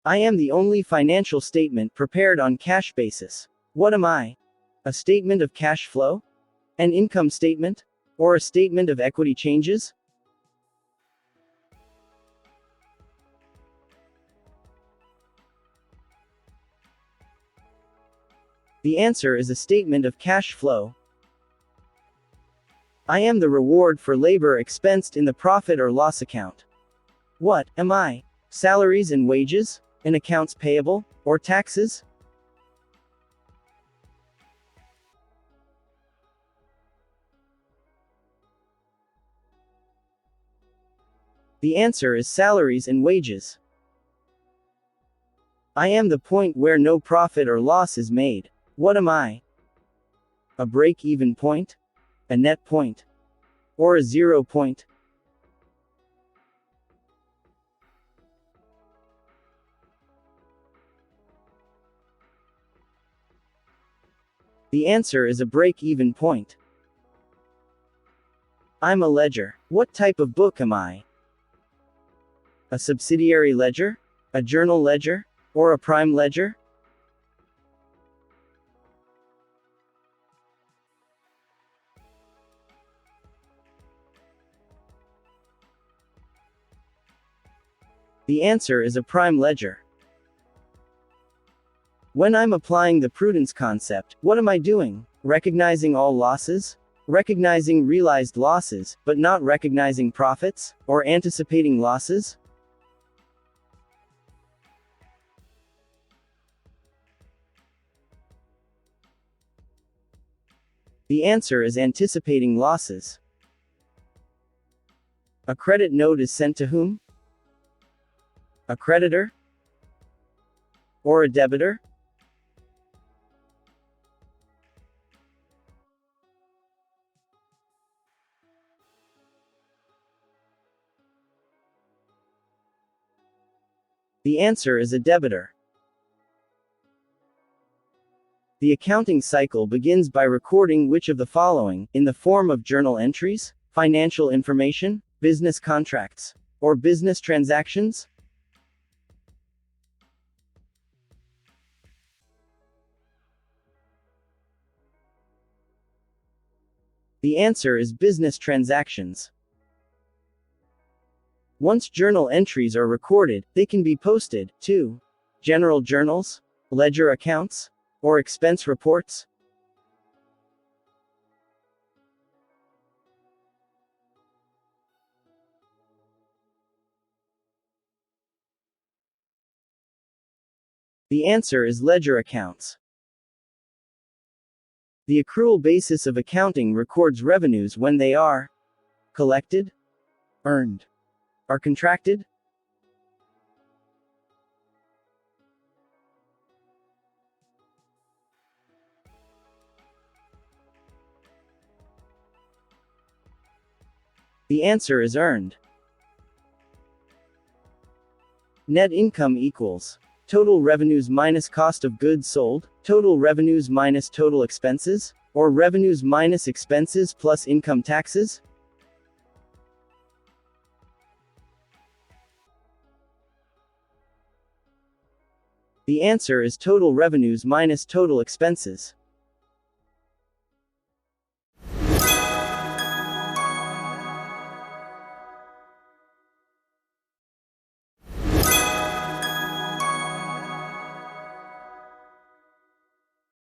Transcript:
I am the only financial statement prepared on cash basis. What am I? A statement of cash flow? An income statement? Or a statement of equity changes? The answer is a statement of cash flow. I am the reward for labor expensed in the profit or loss account. What am I? Salaries and wages? In accounts payable? Or taxes? The answer is salaries and wages. I am the point where no profit or loss is made. What am I? A break-even point? A net point? Or a 0 point? The answer is a break-even point. I'm a ledger. What type of book am I? A subsidiary ledger? A journal ledger? Or a prime ledger? The answer is a prime ledger. When I'm applying the prudence concept, what am I doing? Recognizing all losses? Recognizing realized losses, but not recognizing profits? Or anticipating losses? The answer is anticipating losses. A credit note is sent to whom? A creditor? Or a debitor? The answer is a debitor. The accounting cycle begins by recording which of the following, in the form of journal entries, financial information, business contracts, or business transactions? The answer is business transactions. Once journal entries are recorded, they can be posted to general journals, ledger accounts, or expense reports. The answer is ledger accounts. The accrual basis of accounting records revenues when they are collected, earned, or contracted. The answer is earned. Net income equals total revenues minus cost of goods sold, total revenues minus total expenses, or revenues minus expenses plus income taxes? The answer is total revenues minus total expenses.